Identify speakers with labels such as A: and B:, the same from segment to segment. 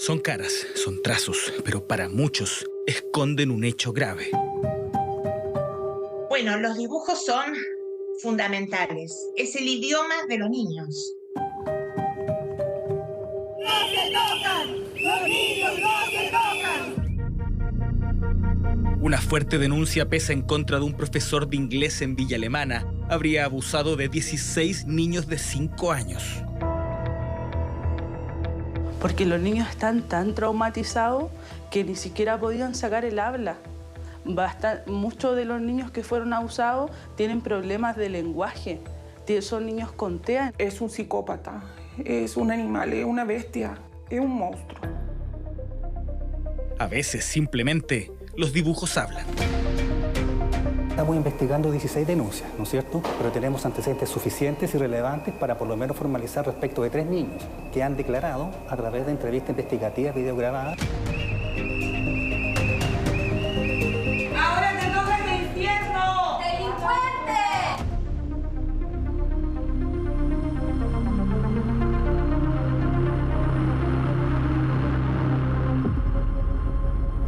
A: Son caras, son trazos, pero para muchos esconden un hecho grave.
B: Bueno, los dibujos son fundamentales. Es el idioma de los niños.
C: ¡No se tocan! ¡Los niños no se tocan!
A: Una fuerte denuncia pesa en contra de un profesor de inglés en Villa Alemana. Habría abusado de 16 niños de 5 años.
D: Porque los niños están tan traumatizados que ni siquiera podían sacar el habla. Muchos de los niños que fueron abusados tienen problemas de lenguaje. Son niños con TEA.
E: Es un psicópata, es un animal, es una bestia, es un monstruo.
A: A veces simplemente los dibujos hablan.
F: Estamos investigando 16 denuncias, ¿no es cierto? Pero tenemos antecedentes suficientes y relevantes para por lo menos formalizar respecto de 3 niños que han declarado a través de entrevistas investigativas videograbadas.
C: ¡Ahora te toca el infierno! ¡Delincuente!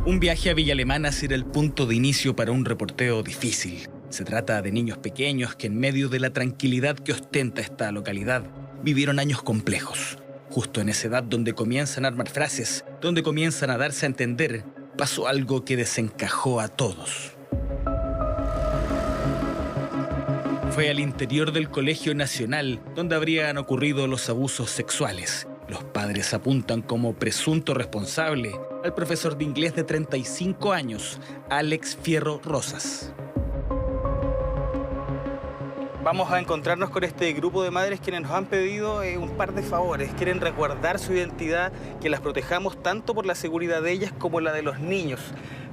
A: Un viaje a Villa Alemana será el punto de inicio para un reporteo difícil. Se trata de niños pequeños que en medio de la tranquilidad que ostenta esta localidad, vivieron años complejos. Justo en esa edad donde comienzan a armar frases, donde comienzan a darse a entender, pasó algo que desencajó a todos. Fue al interior del Colegio Nacional donde habrían ocurrido los abusos sexuales. Los padres apuntan como presunto responsable al profesor de inglés de 35 años, Alex Fierro Rosas. Vamos a encontrarnos con este grupo de madres quienes nos han pedido un par de favores. Quieren resguardar su identidad, que las protejamos tanto por la seguridad de ellas como la de los niños.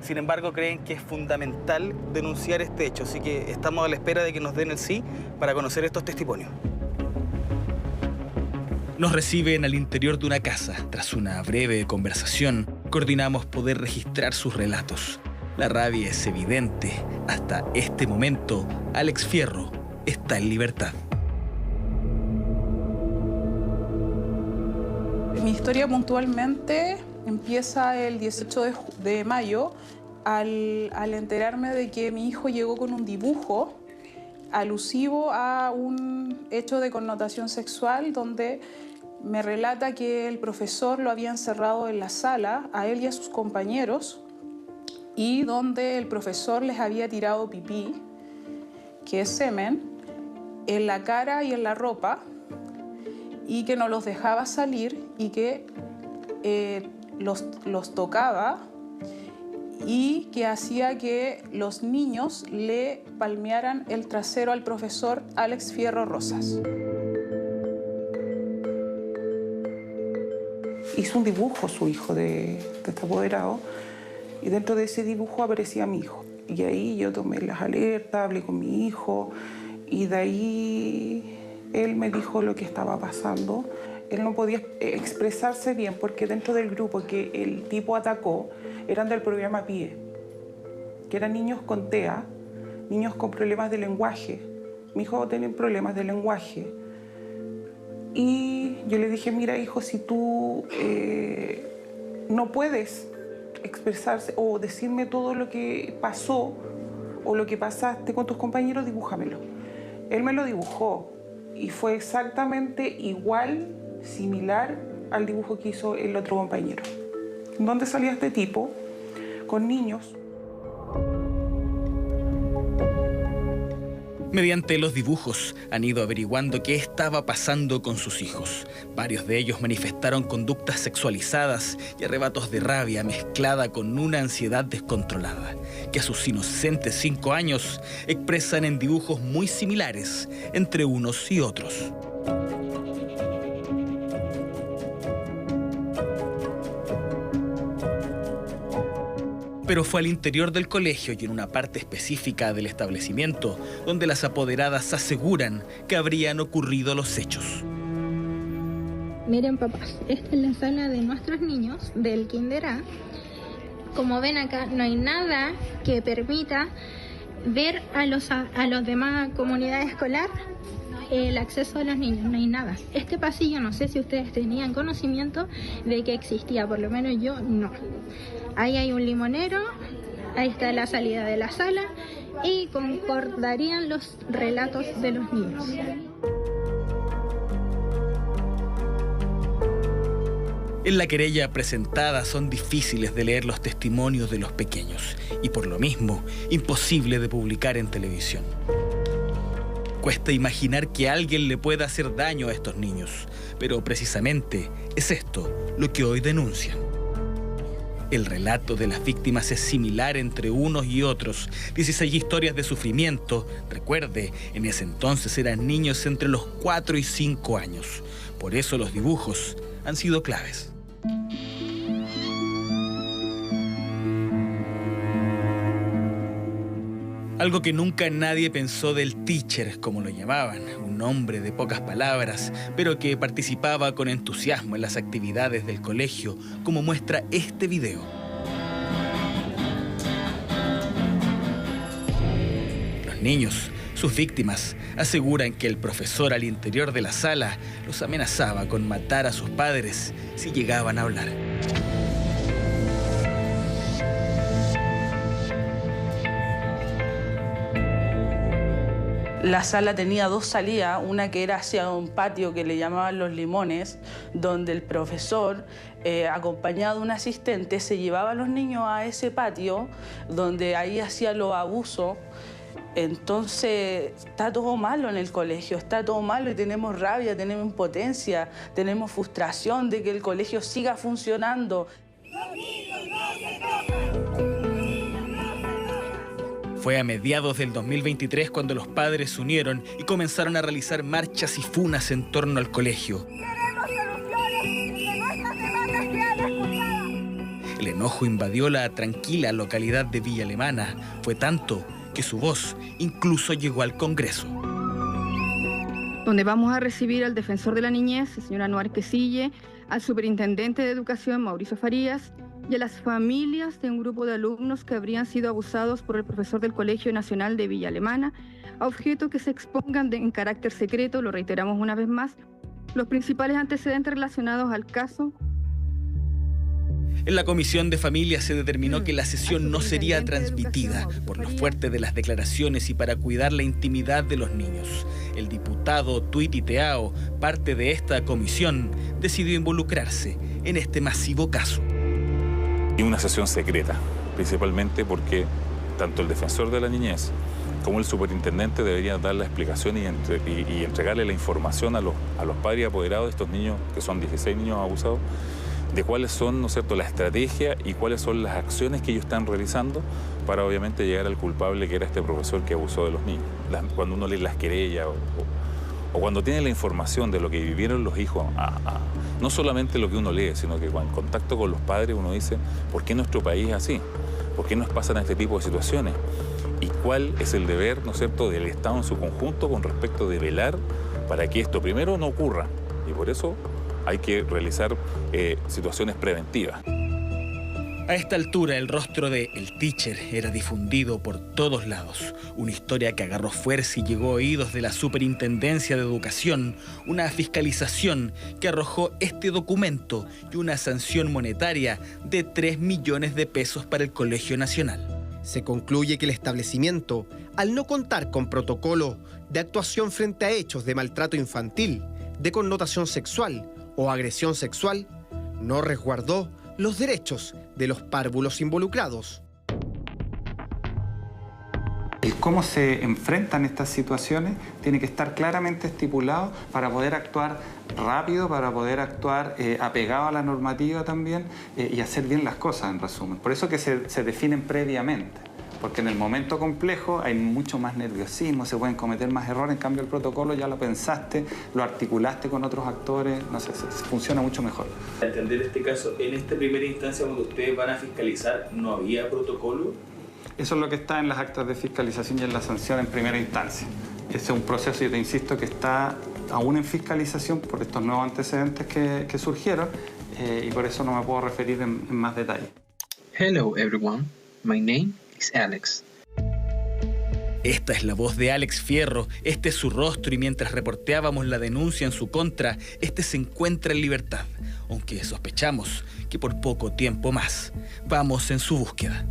A: Sin embargo, creen que es fundamental denunciar este hecho, así que estamos a la espera de que nos den el sí para conocer estos testimonios. Nos reciben al interior de una casa. Tras una breve conversación, coordinamos poder registrar sus relatos. La rabia es evidente. Hasta este momento, Alex Fierro está en libertad.
D: Mi historia puntualmente empieza el 18 de mayo al enterarme de que mi hijo llegó con un dibujo alusivo a un hecho de connotación sexual donde me relata que el profesor lo había encerrado en la sala, a él y a sus compañeros, y donde el profesor les había tirado pipí, que es semen, en la cara y en la ropa, y que no los dejaba salir y que los tocaba y que hacía que los niños le palmearan el trasero al profesor Alex Fierro Rosas.
E: Hizo un dibujo su hijo de este apoderado y dentro de ese dibujo aparecía mi hijo. Y ahí yo tomé las alertas, hablé con mi hijo y de ahí él me dijo lo que estaba pasando. Él no podía expresarse bien porque dentro del grupo que el tipo atacó eran del programa PIE, que eran niños con TEA, niños con problemas de lenguaje. Mi hijo tenía problemas de lenguaje. Y yo le dije, mira hijo, si tú no puedes expresarse o decirme todo lo que pasó o lo que pasaste con tus compañeros, dibújamelo. Él me lo dibujó y fue exactamente igual, similar al dibujo que hizo el otro compañero. ¿Dónde salía este tipo con niños?
A: Mediante los dibujos han ido averiguando qué estaba pasando con sus hijos. Varios de ellos manifestaron conductas sexualizadas y arrebatos de rabia mezclada con una ansiedad descontrolada, que a sus inocentes 5 años expresan en dibujos muy similares entre unos y otros. Pero fue al interior del colegio y en una parte específica del establecimiento donde las apoderadas aseguran que habrían ocurrido los hechos.
G: Miren papás, esta es la sala de nuestros niños del Kinder A. Como ven acá, no hay nada que permita ver a los demás comunidad escolar el acceso de los niños, no hay nada. Este pasillo, no sé si ustedes tenían conocimiento de que existía, por lo menos yo no. Ahí hay un limonero, ahí está la salida de la sala y concordarían los relatos de los niños.
A: En la querella presentada son difíciles de leer los testimonios de los pequeños y por lo mismo imposible de publicar en televisión. Cuesta imaginar que alguien le pueda hacer daño a estos niños, pero precisamente es esto lo que hoy denuncian. El relato de las víctimas es similar entre unos y otros. 16 historias de sufrimiento. Recuerde, en ese entonces eran niños entre los 4 y 5 años. Por eso los dibujos han sido claves. Algo que nunca nadie pensó del teacher, como lo llamaban, un hombre de pocas palabras, pero que participaba con entusiasmo en las actividades del colegio, como muestra este video. Los niños, sus víctimas, aseguran que el profesor al interior de la sala los amenazaba con matar a sus padres si llegaban a hablar.
H: La sala tenía dos salidas, una que era hacia un patio que le llamaban Los Limones, donde el profesor, acompañado de un asistente, se llevaba a los niños a ese patio, donde ahí hacía los abusos. Entonces, está todo malo en el colegio, está todo malo y tenemos rabia, tenemos impotencia, tenemos frustración de que el colegio siga funcionando.
A: Fue a mediados del 2023 cuando los padres se unieron y comenzaron a realizar marchas y funas en torno al colegio.
C: Queremos soluciones y que nuestras demandas sean escuchadas.
A: El enojo invadió la tranquila localidad de Villa Alemana. Fue tanto que su voz incluso llegó al Congreso.
I: Donde vamos a recibir al defensor de la niñez, el señor Anuar Quesille, al superintendente de educación, Mauricio Farías, y a las familias de un grupo de alumnos que habrían sido abusados por el profesor del Colegio Nacional de Villa Alemana, a objeto que se expongan en carácter secreto, lo reiteramos una vez más, los principales antecedentes relacionados al caso.
A: En la Comisión de Familia se determinó que la sesión no sería transmitida por lo fuerte de las declaraciones y para cuidar la intimidad de los niños. El diputado Tuititeao, parte de esta comisión, decidió involucrarse en este masivo caso.
J: Y una sesión secreta, principalmente porque tanto el defensor de la niñez como el superintendente deberían dar la explicación y entregarle la información a los padres y apoderados de estos niños, que son 16 niños abusados, de cuáles son, ¿no es cierto?, la estrategia y cuáles son las acciones que ellos están realizando para obviamente llegar al culpable que era este profesor que abusó de los niños. Cuando uno lee las querellas o cuando tiene la información de lo que vivieron los hijos, no solamente lo que uno lee, sino que en contacto con los padres uno dice, ¿por qué nuestro país es así? ¿Por qué nos pasan este tipo de situaciones? ¿Y cuál es el deber, ¿no es cierto?, del Estado en su conjunto con respecto de velar para que esto primero no ocurra? Y por eso hay que realizar situaciones preventivas.
A: A esta altura, el rostro de El Teacher era difundido por todos lados. Una historia que agarró fuerza y llegó a oídos de la Superintendencia de Educación, una fiscalización que arrojó este documento y una sanción monetaria de 3 millones de pesos para el Colegio Nacional.
K: Se concluye que el establecimiento, al no contar con protocolo de actuación frente a hechos de maltrato infantil, de connotación sexual o agresión sexual, no resguardó los derechos de los párvulos involucrados.
E: El cómo se enfrentan estas situaciones tiene que estar claramente estipulado para poder actuar rápido, para poder actuar apegado a la normativa también y hacer bien las cosas, en resumen. Por eso que se definen previamente, porque en el momento complejo hay mucho más nerviosismo, se pueden cometer más errores, en cambio el protocolo ya lo pensaste, lo articulaste con otros actores, no sé, funciona mucho mejor.
A: Para entender este caso, en esta primera instancia cuando ustedes van a fiscalizar, ¿no había protocolo?
E: Eso es lo que está en las actas de fiscalización y en la sanción en primera instancia. Ese es un proceso, yo te insisto, que está aún en fiscalización por estos nuevos antecedentes que surgieron y por eso no me puedo referir en más detalle.
L: Hello everyone, my name is Alex.
A: Esta es la voz de Alex Fierro, este es su rostro y mientras reporteábamos la denuncia en su contra, este se encuentra en libertad, aunque sospechamos que por poco tiempo más. Vamos en su búsqueda.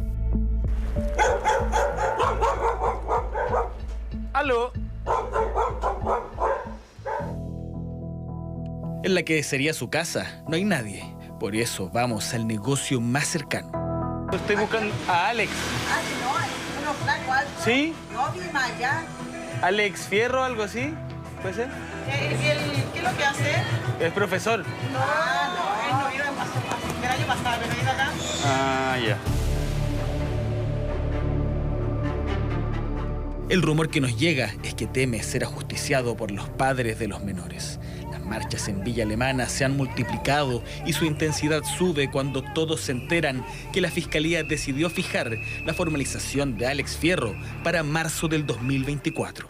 A: ¡Aló! En la que sería su casa, no hay nadie. Por eso vamos al negocio más cercano. Estoy buscando a Alex. ¿Sí?
L: No, vive más allá.
A: ¿Alex Fierro, algo así? ¿Puede ser?
L: ¿Qué es lo que hace?
A: Es profesor.
L: No, él no vino el año pasado, pero vino acá.
A: Ah, ya. El rumor que nos llega es que teme ser ajusticiado por los padres de los menores. Las marchas en Villa Alemana se han multiplicado y su intensidad sube cuando todos se enteran que la Fiscalía decidió fijar la formalización de Alex Fierro para marzo del 2024.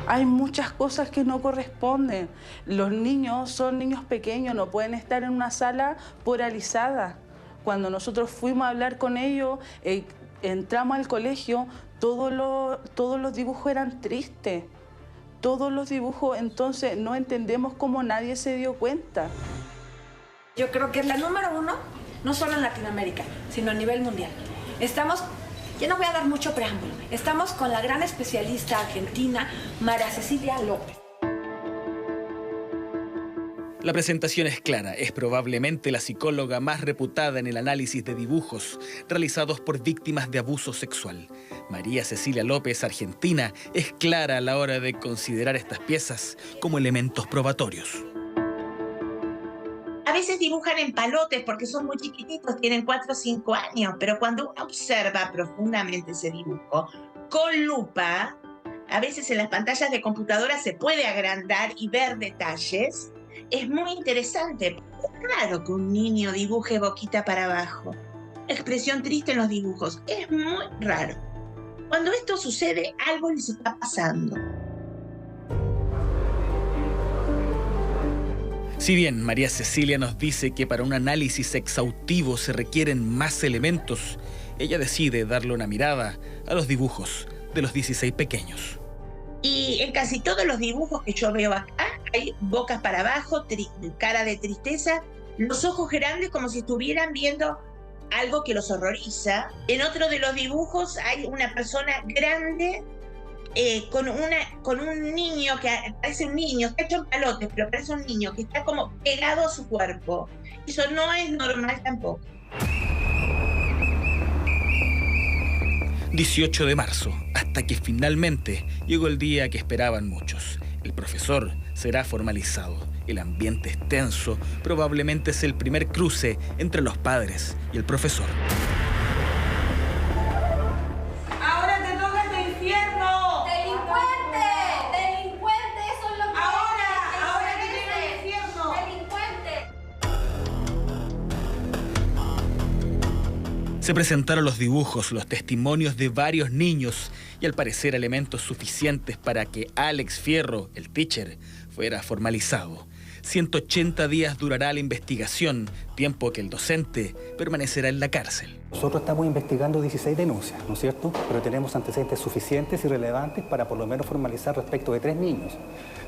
H: Hay muchas cosas que no corresponden. Los niños son niños pequeños, no pueden estar en una sala polarizada. Cuando nosotros fuimos a hablar con ellos, entramos al colegio, todos los dibujos eran tristes. Todos los dibujos, entonces no entendemos cómo nadie se dio cuenta.
M: Yo creo que es la número uno, no solo en Latinoamérica, sino a nivel mundial. Estamos, yo no voy a dar mucho preámbulo, estamos con la gran especialista argentina, María Cecilia López.
A: La presentación es clara, es probablemente la psicóloga más reputada en el análisis de dibujos realizados por víctimas de abuso sexual. María Cecilia López, argentina, es clara a la hora de considerar estas piezas como elementos probatorios.
B: A veces dibujan en palotes porque son muy chiquititos, tienen 4 o 5 años, pero cuando uno observa profundamente ese dibujo, con lupa, a veces en las pantallas de computadora se puede agrandar y ver detalles. Es muy interesante. Es raro que un niño dibuje boquita para abajo. Expresión triste en los dibujos. Es muy raro. Cuando esto sucede, algo les está pasando.
A: Si bien María Cecilia nos dice que para un análisis exhaustivo se requieren más elementos, ella decide darle una mirada a los dibujos de los 16 pequeños.
B: Y en casi todos los dibujos que yo veo acá, hay bocas para abajo, cara de tristeza, los ojos grandes como si estuvieran viendo algo que los horroriza. En otro de los dibujos hay una persona grande con un niño que parece un niño, está hecho en palotes, pero parece un niño que está como pegado a su cuerpo. Eso no es normal tampoco.
A: 18 de marzo, hasta que finalmente llegó el día que esperaban muchos. El profesor será formalizado. El ambiente es tenso, probablemente es el primer cruce entre los padres y el profesor.
L: ¡Ahora te toca el infierno!
C: ¡Delincuente! ¡Delincuente! Eso es lo que
L: ¡Ahora te toca el infierno!
C: ¡Delincuente!
A: Se presentaron los dibujos, los testimonios de varios niños y al parecer elementos suficientes para que Alex Fierro, el teacher, fuera formalizado. 180 días durará la investigación, tiempo que el docente permanecerá en la cárcel.
F: Nosotros estamos investigando 16 denuncias, ¿no es cierto? Pero tenemos antecedentes suficientes y relevantes para por lo menos formalizar respecto de 3 niños.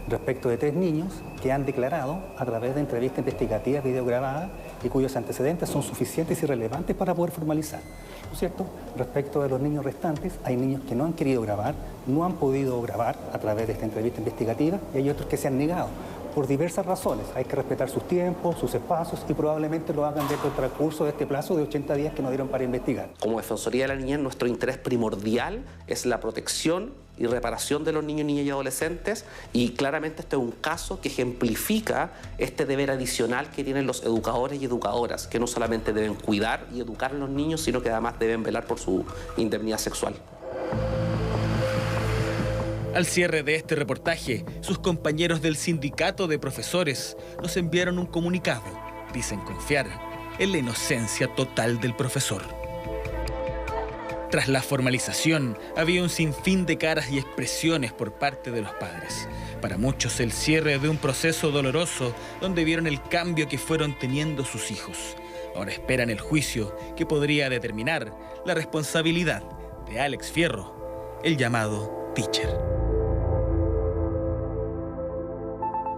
F: Respecto de 3 niños que han declarado a través de entrevistas investigativas videograbadas y cuyos antecedentes son suficientes y relevantes para poder formalizar, ¿no es cierto? Respecto de los niños restantes, hay niños que no han querido grabar, no han podido grabar a través de esta entrevista investigativa y hay otros que se han negado. Por diversas razones, hay que respetar sus tiempos, sus espacios y probablemente lo hagan dentro del transcurso de este plazo de 80 días que nos dieron para investigar.
N: Como Defensoría de la Niñez, nuestro interés primordial es la protección y reparación de los niños, niñas y adolescentes y claramente este es un caso que ejemplifica este deber adicional que tienen los educadores y educadoras, que no solamente deben cuidar y educar a los niños, sino que además deben velar por su indemnidad sexual.
A: Al cierre de este reportaje, sus compañeros del sindicato de profesores nos enviaron un comunicado. Dicen confiar en la inocencia total del profesor. Tras la formalización, había un sinfín de caras y expresiones por parte de los padres. Para muchos, el cierre de un proceso doloroso donde vieron el cambio que fueron teniendo sus hijos. Ahora esperan el juicio que podría determinar la responsabilidad de Alex Fierro el llamado teacher.